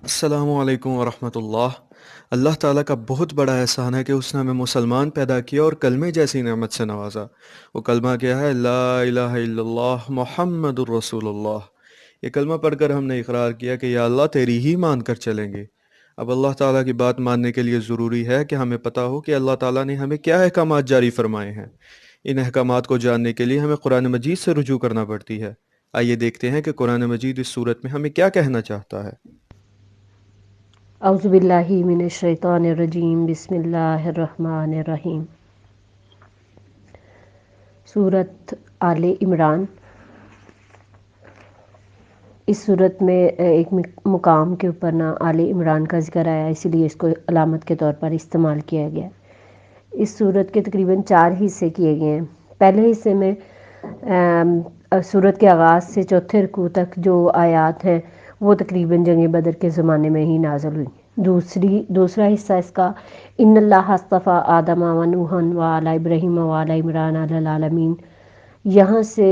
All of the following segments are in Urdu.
السلام علیکم ورحمۃ اللہ۔ اللہ تعالیٰ کا بہت بڑا احسان ہے کہ اس نے ہمیں مسلمان پیدا کیا اور کلمے جیسی نعمت سے نوازا۔ وہ کلمہ کیا ہے؟ لا الہ الا اللہ محمد الرسول اللہ۔ یہ کلمہ پڑھ کر ہم نے اقرار کیا کہ یا اللہ تیری ہی مان کر چلیں گے۔ اب اللہ تعالیٰ کی بات ماننے کے لیے ضروری ہے کہ ہمیں پتہ ہو کہ اللہ تعالیٰ نے ہمیں کیا احکامات جاری فرمائے ہیں۔ ان احکامات کو جاننے کے لیے ہمیں قرآن مجید سے رجوع کرنا پڑتی ہے۔ آئیے دیکھتے ہیں کہ قرآن مجید اس صورت میں ہمیں کیا کہنا چاہتا ہے۔ اعوذ باللہ من الشیطان الرجیم، بسم اللہ الرحمن الرحیم۔ سورۃ آل عمران۔ اس صورت میں ایک مقام کے اوپر نا آل عمران کا ذکر آیا، اسی لیے اس کو علامت کے طور پر استعمال کیا گیا۔ اس صورت کے تقریباً 4 حصے کیے گئے ہیں۔ پہلے حصے میں صورت کے آغاز سے چوتھے رکوع تک جو آیات ہیں وہ تقریباً جنگ بدر کے زمانے میں ہی نازل ہوئی۔ دوسرا حصہ اس کا ان اللہ اصطفیٰ آدم و نوحا و آل ابراہیم و آل عمران علی العالمین، یہاں سے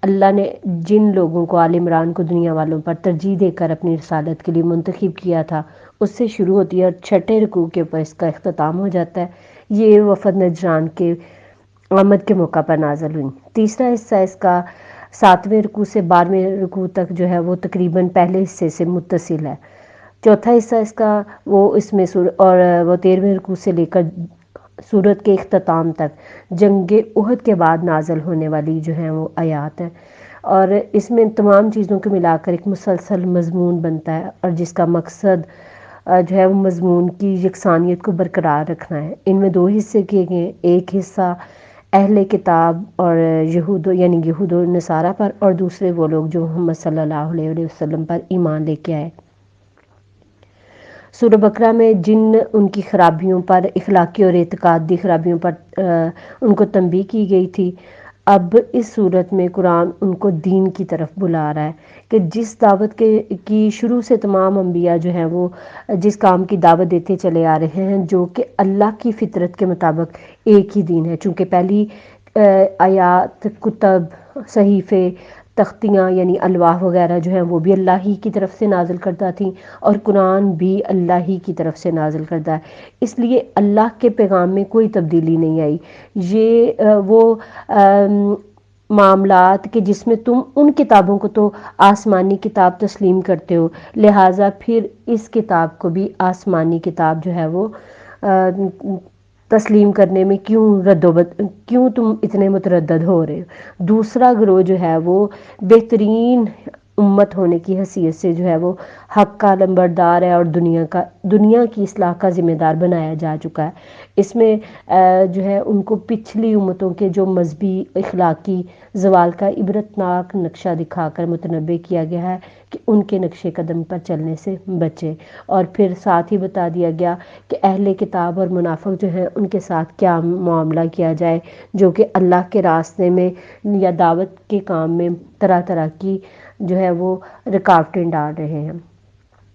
اللہ نے جن لوگوں کو آل عمران کو دنیا والوں پر ترجیح دے کر اپنی رسالت کے لیے منتخب کیا تھا اس سے شروع ہوتی ہے اور چھٹے رکوع کے اوپر اس کا اختتام ہو جاتا ہے۔ یہ وفد نجران کے آمد کے موقع پر نازل ہوئی۔ تیسرا حصہ اس کا 7ویں رکوع سے 12ویں رکوع تک جو ہے وہ تقریباً پہلے حصے سے متصل ہے۔ چوتھا حصہ اس کا اس میں اور وہ 13ویں رکوع سے لے کر سورت کے اختتام تک جنگ احد کے بعد نازل ہونے والی جو ہیں وہ آیات ہیں، اور اس میں تمام چیزوں کو ملا کر ایک مسلسل مضمون بنتا ہے، اور جس کا مقصد جو ہے وہ مضمون کی یکسانیت کو برقرار رکھنا ہے۔ ان میں 2 حصے کیے گئے ہیں، ایک حصہ اہل کتاب اور یہود و نصارہ پر، اور دوسرے وہ لوگ جو محمد صلی اللہ علیہ وسلم پر ایمان لے کے آئے۔ سورہ بقرہ میں جن ان کی خرابیوں پر، اخلاقی اور اعتقادی خرابیوں پر ان کو تنبیہ کی گئی تھی، اب اس صورت میں قرآن ان کو دین کی طرف بلا رہا ہے کہ جس دعوت کی شروع سے تمام انبیاء جو ہیں وہ جس کام کی دعوت دیتے چلے آ رہے ہیں، جو کہ اللہ کی فطرت کے مطابق ایک ہی دین ہے۔ چونکہ پہلی آیات، کتب، صحیفے، تختیاں یعنی الواح وغیرہ جو ہیں وہ بھی اللہ ہی کی طرف سے نازل کردہ تھیں، اور قرآن بھی اللہ ہی کی طرف سے نازل کردہ ہے، اس لیے اللہ کے پیغام میں کوئی تبدیلی نہیں آئی۔ یہ وہ معاملات کہ جس میں تم ان کتابوں کو تو آسمانی کتاب تسلیم کرتے ہو، لہٰذا پھر اس کتاب کو بھی آسمانی کتاب جو ہے وہ تسلیم کرنے میں کیوں تم اتنے متردد ہو رہے ہو۔ دوسرا گروہ جو ہے وہ بہترین امت ہونے کی حیثیت سے جو ہے وہ حق کا علمبردار ہے اور دنیا کی اصلاح کا ذمہ دار بنایا جا چکا ہے۔ اس میں جو ہے ان کو پچھلی امتوں کے جو مذہبی اخلاقی زوال کا عبرتناک نقشہ دکھا کر متنبع کیا گیا ہے کہ ان کے نقش قدم پر چلنے سے بچے، اور پھر ساتھ ہی بتا دیا گیا کہ اہل کتاب اور منافق جو ہیں ان کے ساتھ کیا معاملہ کیا جائے، جو کہ اللہ کے راستے میں یا دعوت کے کام میں طرح طرح کی جو ہے وہ رکاوٹیں ڈال رہے ہیں۔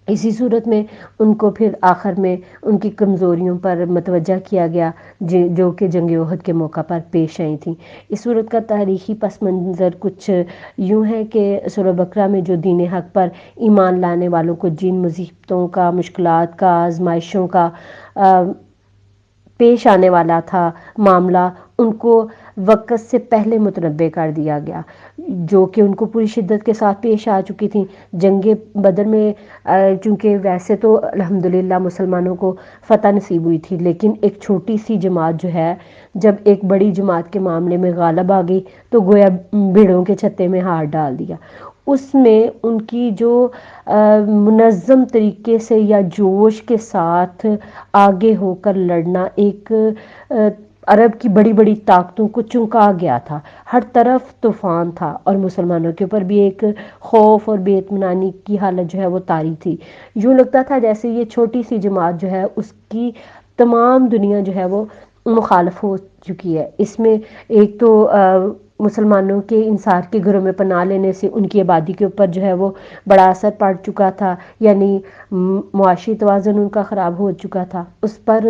اسی صورت میں ان کو پھر آخر میں ان کی کمزوریوں پر متوجہ کیا گیا جو کہ جنگ احد کے موقع پر پیش آئی تھیں۔ اس صورت کا تاریخی پس منظر کچھ یوں ہے کہ سورہ بقرہ میں جو دین حق پر ایمان لانے والوں کو جن مصیبتوں کا، مشکلات کا، آزمائشوں کا پیش آنے والا تھا معاملہ، ان کو وقت سے پہلے متنبع کر دیا گیا، جو کہ ان کو پوری شدت کے ساتھ پیش آ چکی تھیں۔ جنگ بدر میں چونکہ ویسے تو الحمدللہ مسلمانوں کو فتح نصیب ہوئی تھی، لیکن ایک چھوٹی سی جماعت جو ہے جب ایک بڑی جماعت کے معاملے میں غالب آ گئی تو گویا بھیڑوں کے چھتے میں ہار ڈال دیا۔ اس میں ان کی جو منظم طریقے سے یا جوش کے ساتھ آگے ہو کر لڑنا ایک عرب کی بڑی بڑی طاقتوں کو چونکا گیا تھا، ہر طرف طوفان تھا، اور مسلمانوں کے اوپر بھی ایک خوف اور بے اطمینانی کی حالت جو ہے وہ طاری تھی۔ یوں لگتا تھا جیسے یہ چھوٹی سی جماعت جو ہے اس کی تمام دنیا جو ہے وہ مخالف ہو چکی ہے۔ اس میں ایک تو مسلمانوں کے انصار کے گھروں میں پناہ لینے سے ان کی آبادی کے اوپر جو ہے وہ بڑا اثر پڑ چکا تھا، یعنی معاشی توازن ان کا خراب ہو چکا تھا۔ اس پر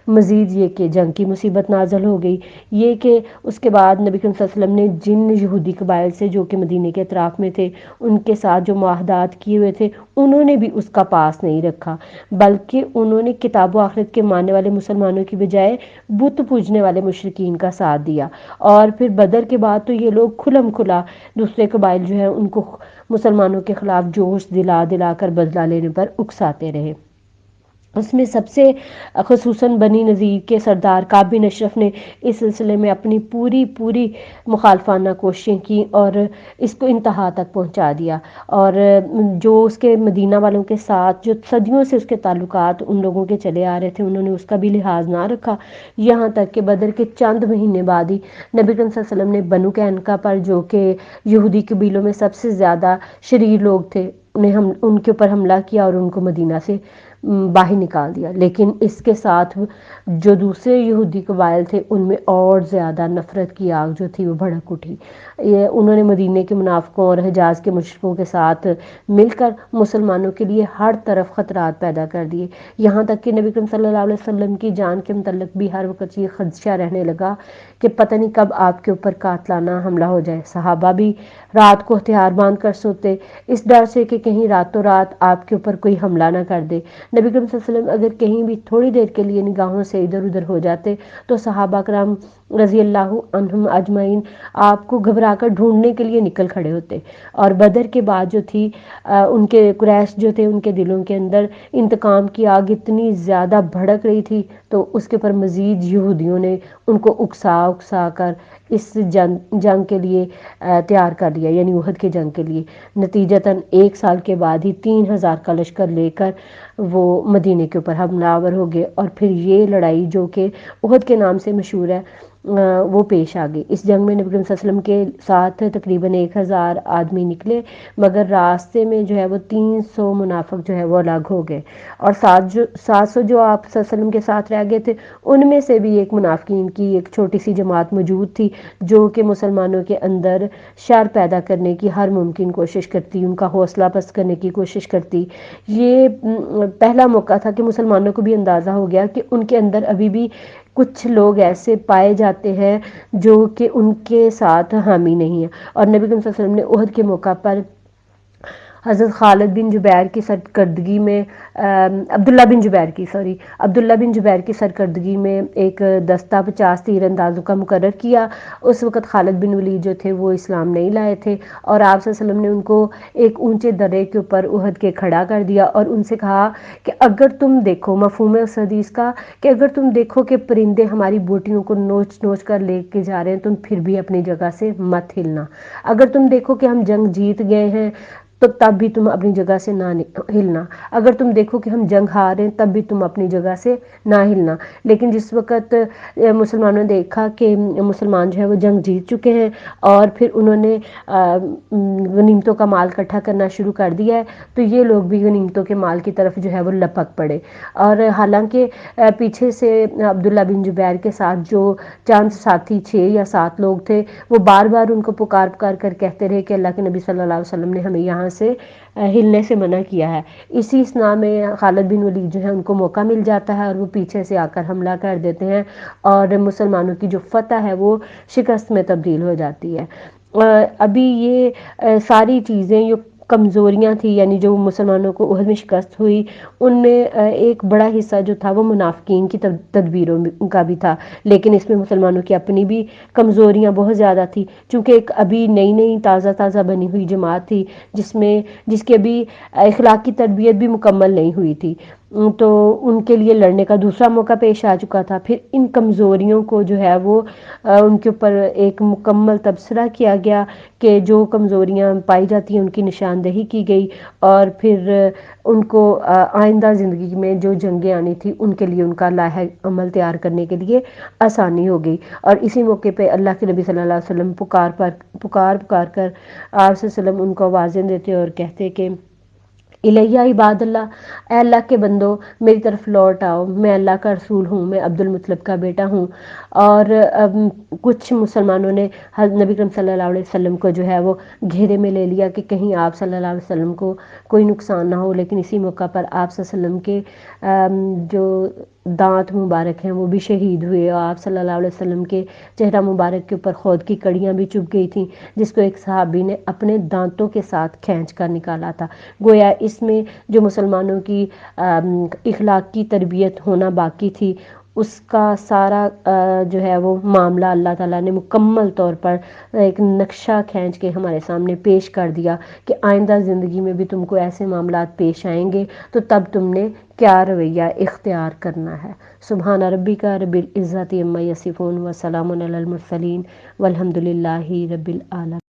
مزید یہ کہ جنگ کی مصیبت نازل ہو گئی، یہ کہ اس کے بعد نبی کریم صلی اللہ علیہ وسلم نے جن یہودی قبائل سے جو کہ مدینے کے اطراف میں تھے ان کے ساتھ جو معاہدات کیے ہوئے تھے انہوں نے بھی اس کا پاس نہیں رکھا، بلکہ انہوں نے کتاب و آخرت کے ماننے والے مسلمانوں کی بجائے بت پوجنے والے مشرکین کا ساتھ دیا۔ اور پھر بدر کے بعد تو یہ لوگ کھلم کھلا دوسرے قبائل جو ہیں ان کو مسلمانوں کے خلاف جوش دلا دلا کر بدلہ لینے پر اکساتے رہے۔ اس میں سب سے خصوصاً بنی نذیر کے سردار کعب بن اشرف نے اس سلسلے میں اپنی پوری مخالفانہ کوششیں کی اور اس کو انتہا تک پہنچا دیا، اور جو اس کے مدینہ والوں کے ساتھ جو صدیوں سے اس کے تعلقات ان لوگوں کے چلے آ رہے تھے انہوں نے اس کا بھی لحاظ نہ رکھا، یہاں تک کہ بدر کے چند مہینے بعد ہی نبی کریم صلی اللہ علیہ وسلم نے بنو قینقاع پر، جو کہ یہودی قبیلوں میں سب سے زیادہ شریر لوگ تھے، ان کے اوپر حملہ کیا اور ان کو مدینہ سے باہر نکال دیا۔ لیکن اس کے ساتھ جو دوسرے یہودی قبائل تھے ان میں اور زیادہ نفرت کی آگ جو تھی وہ بھڑک اٹھی، انہوں نے مدینے کے منافقوں اور حجاز کے مشرکوں کے ساتھ مل کر مسلمانوں کے لیے ہر طرف خطرات پیدا کر دیے، یہاں تک کہ نبی کریم صلی اللہ علیہ وسلم کی جان کے متعلق بھی ہر وقت یہ خدشہ رہنے لگا کہ پتہ نہیں کب آپ کے اوپر قاتلانہ حملہ ہو جائے۔ صحابہ بھی رات کو ہتھیار باندھ کر سوتے اس ڈر سے کہ کہیں راتوں رات آپ کے اوپر کوئی حملہ نہ کر دے۔ نبی کریم صلی اللہ علیہ وسلم اگر کہیں بھی تھوڑی دیر کے لیے نگاہوں سے ادھر ادھر ہو جاتے تو صحابہ کرام رضی اللہ عنہم اجمعین آپ کو گھبرا کر ڈھونڈنے کے لیے نکل کھڑے ہوتے، اور بدر کے بعد جو تھی ان کے قریش جو تھے ان کے دلوں کے اندر انتقام کی آگ اتنی زیادہ بھڑک رہی تھی، تو اس کے اوپر مزید یہودیوں نے ان کو اکسا کر اس جنگ کے لیے تیار کر لیا، یعنی احد کے جنگ کے لیے۔ نتیجتاً 1 سال کے بعد ہی 3000 کا لشکر لے کر وہ مدینے کے اوپر حملہ آور ہو گئے، اور پھر یہ لڑائی جو کہ احد کے نام سے مشہور ہے وہ پیش آ گئی۔ اس جنگ میں نبی کریم صلی اللہ علیہ وسلم کے ساتھ تقریباً 1000 آدمی نکلے، مگر راستے میں جو ہے وہ 300 منافق جو ہے وہ الگ ہو گئے، اور 700 جو آپ صلی اللہ علیہ وسلم کے ساتھ رہ گئے تھے ان میں سے بھی ایک منافقین کی ایک چھوٹی سی جماعت موجود تھی جو کہ مسلمانوں کے اندر شر پیدا کرنے کی ہر ممکن کوشش کرتی، ان کا حوصلہ پست کرنے کی کوشش کرتی۔ یہ پہلا موقع تھا کہ مسلمانوں کو بھی اندازہ ہو گیا کہ ان کے اندر ابھی بھی کچھ لوگ ایسے پائے جاتے ہیں جو کہ ان کے ساتھ حامی نہیں ہیں، اور نبی کریم صلی اللہ علیہ وسلم نے احد کے موقع پر حضرت خالد بن جبیر کی سرکردگی میں عبداللہ بن جبیر کی سرکردگی میں ایک دستہ 50 تیر اندازوں کا مقرر کیا۔ اس وقت خالد بن ولید جو تھے وہ اسلام نہیں لائے تھے، اور آپ صلی اللہ علیہ وسلم نے ان کو ایک اونچے درے کے اوپر احد کے کھڑا کر دیا اور ان سے کہا کہ اگر تم دیکھو، مفہوم ہے اس حدیث کا کہ اگر تم دیکھو کہ پرندے ہماری بوٹیوں کو نوچ نوچ کر لے کے جا رہے ہیں، تم پھر بھی اپنی جگہ سے مت ہلنا، اگر تم دیکھو کہ ہم جنگ جیت گئے ہیں تو تب بھی تم اپنی جگہ سے نہ ہلنا، اگر تم دیکھو کہ ہم جنگ ہار رہے ہیں تب بھی تم اپنی جگہ سے نہ ہلنا۔ لیکن جس وقت مسلمانوں نے دیکھا کہ مسلمان جو ہے وہ جنگ جیت چکے ہیں اور پھر انہوں نے غنیمتوں کا مال اکٹھا کرنا شروع کر دیا ہے، تو یہ لوگ بھی غنیمتوں کے مال کی طرف جو ہے وہ لپک پڑے، اور حالانکہ پیچھے سے عبداللہ بن جبیر کے ساتھ جو چند ساتھی 6 یا 7 لوگ تھے وہ بار بار ان کو پکار کر کہتے رہے کہ اللہ کے نبی صلی اللہ علیہ وسلم نے ہمیں یہاں سے ہلنے سے منع کیا ہے۔ اسی اسنا میں خالد بن ولید جو ہے ان کو موقع مل جاتا ہے اور وہ پیچھے سے آ کر حملہ کر دیتے ہیں، اور مسلمانوں کی جو فتح ہے وہ شکست میں تبدیل ہو جاتی ہے۔ ابھی یہ ساری چیزیں جو کمزوریاں تھیں، یعنی جو مسلمانوں کو احد میں شکست ہوئی، ان میں ایک بڑا حصہ جو تھا وہ منافقین کی تدبیروں کا بھی تھا، لیکن اس میں مسلمانوں کی اپنی بھی کمزوریاں بہت زیادہ تھی، چونکہ ایک ابھی نئی تازہ بنی ہوئی جماعت تھی جس کی ابھی اخلاقی تربیت بھی مکمل نہیں ہوئی تھی، تو ان کے لیے لڑنے کا دوسرا موقع پیش آ چکا تھا۔ پھر ان کمزوریوں کو جو ہے وہ ان کے اوپر ایک مکمل تبصرہ کیا گیا کہ جو کمزوریاں پائی جاتی ہیں ان کی نشاندہی کی گئی، اور پھر ان کو آئندہ زندگی میں جو جنگیں آنی تھی ان کے لیے ان کا لائحہ عمل تیار کرنے کے لیے آسانی ہو گئی۔ اور اسی موقع پہ اللہ کے نبی صلی اللہ علیہ وسلم پکار کر آپ صلی اللہ علیہ وسلم ان کو آوازیں دیتے اور کہتے کہ الیہ عباد اللہ، اے اللہ کے بندو میری طرف لوٹ آؤ، میں اللہ کا رسول ہوں، میں عبد المطلب کا بیٹا ہوں۔ اور کچھ مسلمانوں نے حضرت نبی کریم صلی اللہ علیہ وسلم کو جو ہے وہ گھیرے میں لے لیا کہ کہیں آپ صلی اللہ علیہ وسلم کو کوئی نقصان نہ ہو، لیکن اسی موقع پر آپ صلی اللہ علیہ وسلم کے جو دانت مبارک ہیں وہ بھی شہید ہوئے، اور آپ صلی اللہ علیہ وسلم کے چہرہ مبارک کے اوپر خود کی کڑیاں بھی چبھ گئی تھیں، جس کو ایک صحابی نے اپنے دانتوں کے ساتھ کھینچ کر نکالا تھا۔ گویا اس میں جو مسلمانوں کی اخلاق کی تربیت ہونا باقی تھی، اس کا سارا جو ہے وہ معاملہ اللہ تعالیٰ نے مکمل طور پر ایک نقشہ کھینچ کے ہمارے سامنے پیش کر دیا کہ آئندہ زندگی میں بھی تم کو ایسے معاملات پیش آئیں گے تو تب تم نے کیا رویہ اختیار کرنا ہے۔ سبحان ربک رب العزت عما یصفون وسلام علی المرسلین والحمد للہ رب العالمین۔